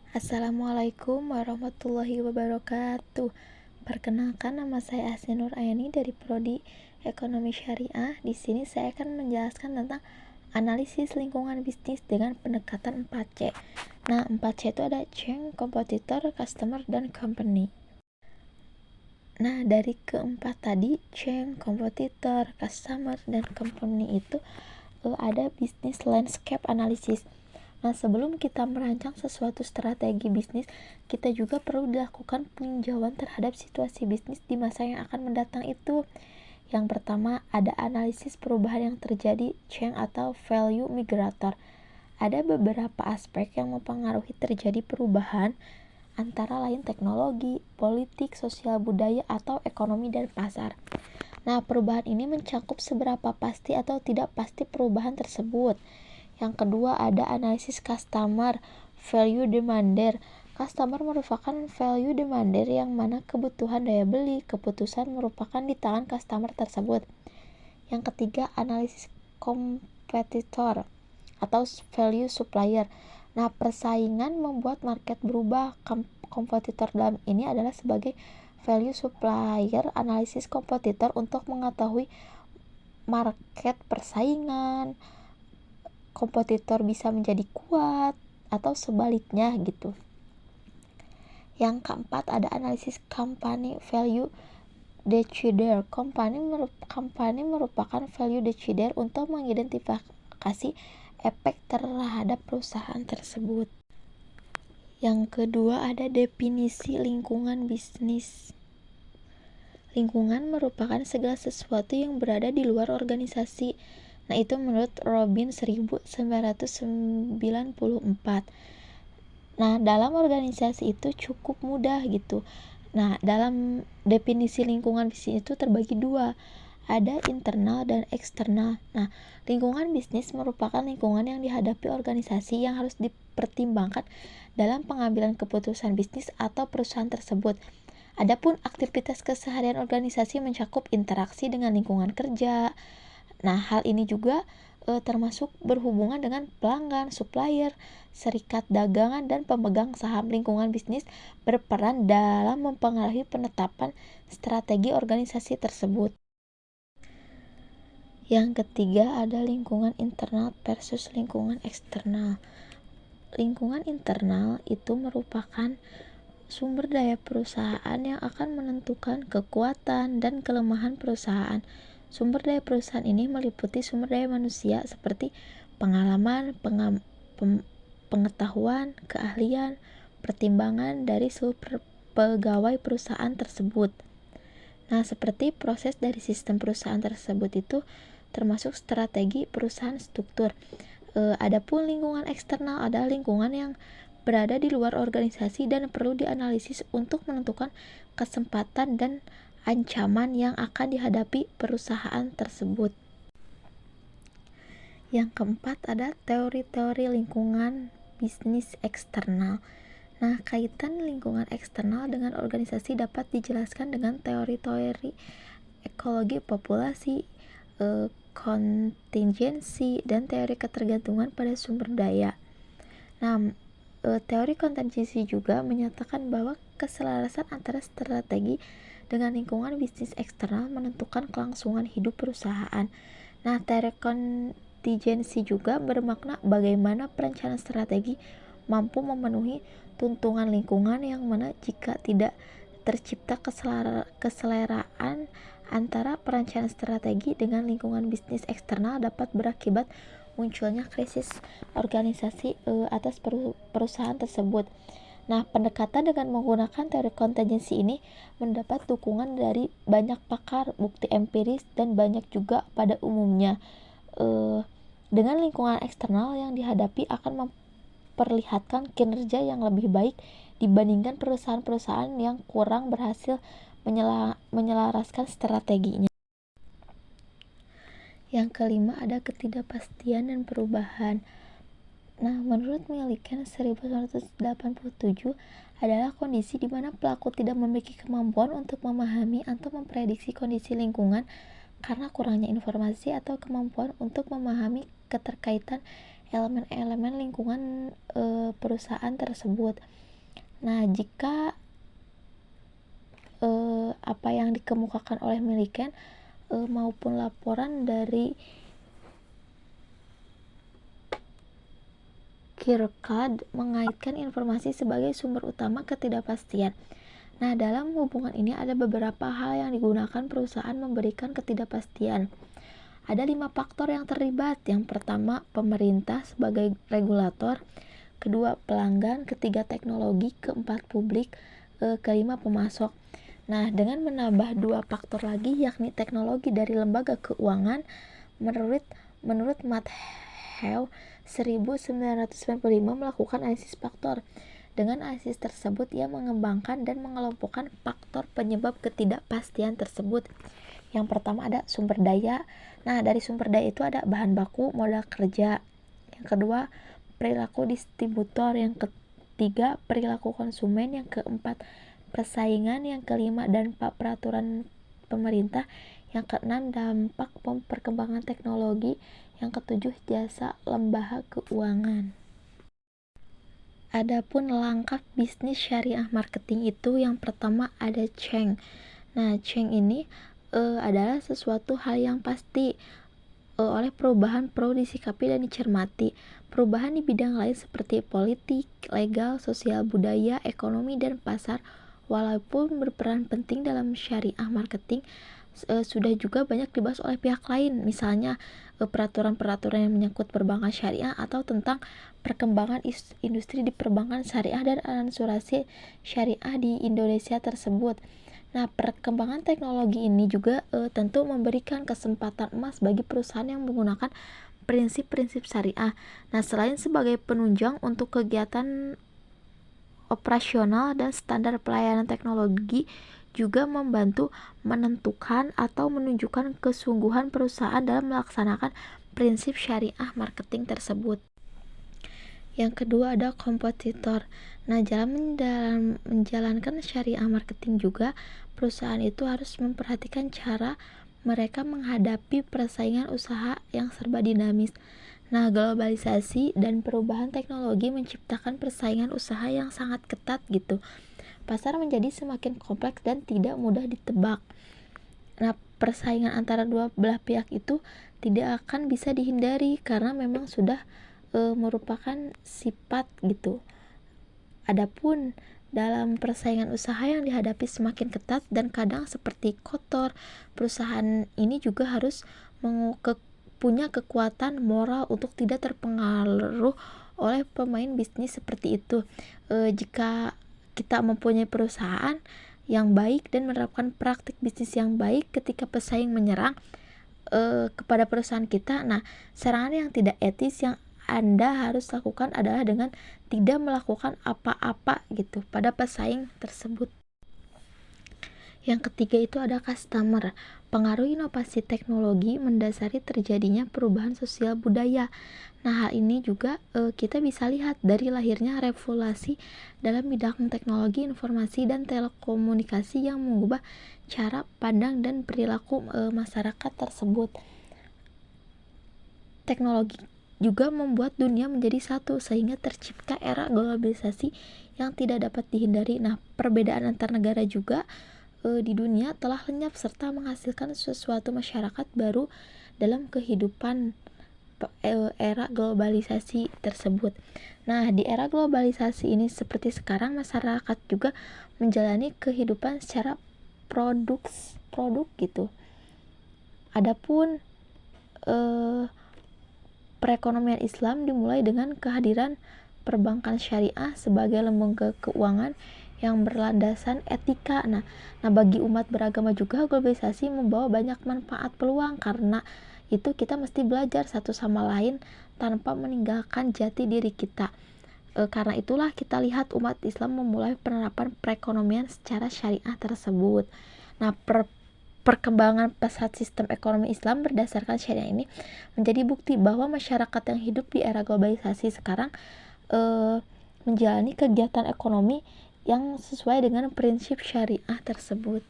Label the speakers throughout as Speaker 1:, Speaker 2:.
Speaker 1: Assalamualaikum warahmatullahi wabarakatuh. Perkenalkan, nama saya Asni Nur Ayani dari Prodi Ekonomi Syariah. Di sini saya akan menjelaskan tentang analisis lingkungan bisnis dengan pendekatan 4C. Nah, 4C itu ada change, kompetitor, customer, dan company. Nah, dari keempat tadi, change, kompetitor, customer, dan company itu ada business landscape analysis. Nah, sebelum kita merancang sesuatu strategi bisnis, kita juga perlu dilakukan peninjauan terhadap situasi bisnis di masa yang akan mendatang itu. Yang pertama, ada analisis perubahan yang terjadi, change atau value migrator. Ada beberapa aspek yang mempengaruhi terjadi perubahan, antara lain teknologi, politik, sosial budaya, atau ekonomi dan pasar. Nah, perubahan ini mencakup seberapa pasti atau tidak pasti perubahan tersebut. Yang kedua, ada analisis customer value demander. Customer merupakan value demander yang mana kebutuhan daya beli keputusan merupakan di tangan customer tersebut. Yang ketiga, analisis kompetitor atau value supplier. Nah, persaingan membuat market berubah. Kompetitor dalam ini adalah sebagai value supplier. Analisis kompetitor untuk mengetahui market persaingan, kompetitor bisa menjadi kuat atau sebaliknya gitu. Yang keempat, ada analisis company value decider. Company merupakan value decider untuk mengidentifikasi efek terhadap perusahaan tersebut. Yang kedua, ada definisi lingkungan bisnis. Lingkungan merupakan segala sesuatu yang berada di luar organisasi. Nah, itu menurut Robin 1994. Nah, dalam organisasi itu cukup mudah gitu. Nah, dalam definisi lingkungan bisnis itu terbagi dua. Ada internal dan eksternal. Nah, lingkungan bisnis merupakan lingkungan yang dihadapi organisasi yang harus dipertimbangkan dalam pengambilan keputusan bisnis atau perusahaan tersebut. Adapun aktivitas keseharian organisasi mencakup interaksi dengan lingkungan kerja. Nah, hal ini juga termasuk berhubungan dengan pelanggan, supplier, serikat dagangan, dan pemegang saham. Lingkungan bisnis berperan dalam mempengaruhi penetapan strategi organisasi tersebut. Yang ketiga, ada lingkungan internal versus lingkungan eksternal. Lingkungan internal itu merupakan sumber daya perusahaan yang akan menentukan kekuatan dan kelemahan perusahaan. Sumber daya perusahaan ini meliputi sumber daya manusia seperti pengalaman, pengetahuan, keahlian, pertimbangan dari seluruh pegawai perusahaan tersebut. Nah, seperti proses dari sistem perusahaan tersebut itu termasuk strategi perusahaan struktur. Adapun lingkungan eksternal adalah lingkungan yang berada di luar organisasi dan perlu dianalisis untuk menentukan kesempatan dan ancaman yang akan dihadapi perusahaan tersebut. Yang keempat, ada teori-teori lingkungan bisnis eksternal. Nah, kaitan lingkungan eksternal dengan organisasi dapat dijelaskan dengan teori-teori ekologi populasi, kontingensi, dan teori ketergantungan pada sumber daya. Nah, teori kontingensi juga menyatakan bahwa keselarasan antara strategi dengan lingkungan bisnis eksternal menentukan kelangsungan hidup perusahaan. Nah, teori kontingensi juga bermakna bagaimana perencanaan strategi mampu memenuhi tuntutan lingkungan yang mana jika tidak tercipta keseleraan antara perencanaan strategi dengan lingkungan bisnis eksternal dapat berakibat munculnya krisis organisasi atas perusahaan tersebut. Nah, pendekatan dengan menggunakan teori kontingensi ini mendapat dukungan dari banyak pakar, bukti empiris, dan banyak juga pada umumnya. Dengan lingkungan eksternal yang dihadapi akan memperlihatkan kinerja yang lebih baik dibandingkan perusahaan-perusahaan yang kurang berhasil menyelaraskan strateginya. Yang kelima, ada ketidakpastian dan perubahan. Nah, menurut Millikan 1987 adalah kondisi di mana pelaku tidak memiliki kemampuan untuk memahami atau memprediksi kondisi lingkungan karena kurangnya informasi atau kemampuan untuk memahami keterkaitan elemen-elemen lingkungan perusahaan tersebut. Nah, jika apa yang dikemukakan oleh Milliken maupun laporan dari Kierkegaard mengaitkan informasi sebagai sumber utama ketidakpastian. Nah, dalam hubungan ini ada beberapa hal yang digunakan perusahaan memberikan ketidakpastian. Ada 5 faktor yang terlibat. Yang pertama, pemerintah sebagai regulator. Kedua, pelanggan. Ketiga, teknologi. Keempat, publik. Kelima, pemasok. Nah, dengan menambah 2 faktor lagi, yakni teknologi dari lembaga keuangan, menurut Mathew 1995 melakukan analisis faktor. Dengan analisis tersebut, ia mengembangkan dan mengelompokkan faktor penyebab ketidakpastian tersebut. Yang pertama ada sumber daya. Nah, dari sumber daya itu ada bahan baku, modal kerja. Yang kedua, perilaku distributor. Yang ketiga, perilaku konsumen. Yang keempat, persaingan. Yang kelima, dampak peraturan pemerintah. Yang keenam, dampak perkembangan teknologi. Yang ketujuh, jasa lembaga keuangan. Adapun langkah bisnis syariah marketing itu yang pertama ada change. Nah, change ini adalah sesuatu hal yang pasti oleh perubahan perlu disikapi dan dicermati. Perubahan di bidang lain seperti politik, legal, sosial, budaya, ekonomi, dan pasar, walaupun berperan penting dalam syariah marketing, sudah juga banyak dibahas oleh pihak lain, misalnya peraturan-peraturan yang menyangkut perbankan syariah atau tentang perkembangan industri di perbankan syariah dan asuransi syariah di Indonesia tersebut. Nah, perkembangan teknologi ini juga tentu memberikan kesempatan emas bagi perusahaan yang menggunakan prinsip-prinsip syariah. Nah, selain sebagai penunjang untuk kegiatan operasional dan standar pelayanan teknologi, juga membantu menentukan atau menunjukkan kesungguhan perusahaan dalam melaksanakan prinsip syariah marketing tersebut. Yang kedua ada kompetitor. Nah, dalam menjalankan syariah marketing juga, perusahaan itu harus memperhatikan cara mereka menghadapi persaingan usaha yang serba dinamis. Nah, globalisasi dan perubahan teknologi menciptakan persaingan usaha yang sangat ketat gitu. Pasar menjadi semakin kompleks dan tidak mudah ditebak. Nah, persaingan antara dua belah pihak itu tidak akan bisa dihindari karena memang sudah merupakan sifat gitu. Adapun dalam persaingan usaha yang dihadapi semakin ketat dan kadang seperti kotor, perusahaan ini juga harus punya kekuatan moral untuk tidak terpengaruh oleh pemain bisnis seperti itu. Jika kita mempunyai perusahaan yang baik dan menerapkan praktik bisnis yang baik ketika pesaing menyerang kepada perusahaan kita, nah, serangan yang tidak etis yang Anda harus lakukan adalah dengan tidak melakukan apa-apa gitu pada pesaing tersebut. Yang ketiga itu ada customer. Pengaruh inovasi teknologi mendasari terjadinya perubahan sosial budaya. Nah, hal ini juga kita bisa lihat dari lahirnya revolusi dalam bidang teknologi informasi dan telekomunikasi yang mengubah cara pandang dan perilaku masyarakat tersebut. Teknologi juga membuat dunia menjadi satu sehingga tercipta era globalisasi yang tidak dapat dihindari. Nah, perbedaan antar negara juga di dunia telah lenyap serta menghasilkan sesuatu masyarakat baru dalam kehidupan era globalisasi tersebut. Nah, di era globalisasi ini seperti sekarang masyarakat juga menjalani kehidupan secara produk gitu. Adapun perekonomian Islam dimulai dengan kehadiran perbankan syariah sebagai lembaga keuangan yang berlandasan etika. Nah, bagi umat beragama juga globalisasi membawa banyak manfaat peluang, karena itu kita mesti belajar satu sama lain tanpa meninggalkan jati diri kita. Karena itulah kita lihat umat Islam memulai penerapan perekonomian secara syariah tersebut. Nah, perkembangan pesat sistem ekonomi Islam berdasarkan syariah ini menjadi bukti bahwa masyarakat yang hidup di era globalisasi sekarang menjalani kegiatan ekonomi yang sesuai dengan prinsip syariah tersebut.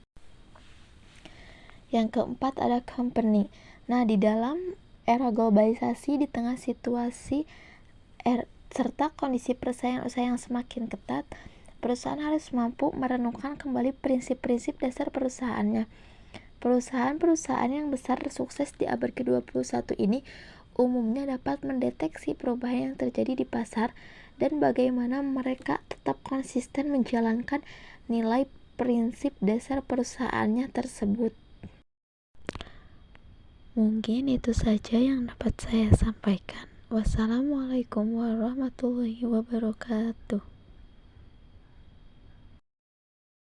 Speaker 1: Yang keempat ada company. Nah, di dalam era globalisasi di tengah situasi serta kondisi persaingan usaha yang semakin ketat, perusahaan harus mampu merenungkan kembali prinsip-prinsip dasar perusahaannya. Perusahaan-perusahaan yang besar sukses di abad ke-21 ini umumnya dapat mendeteksi perubahan yang terjadi di pasar dan bagaimana mereka tetap konsisten menjalankan nilai prinsip dasar perusahaannya tersebut. Mungkin itu saja yang dapat saya sampaikan. Wassalamualaikum warahmatullahi wabarakatuh.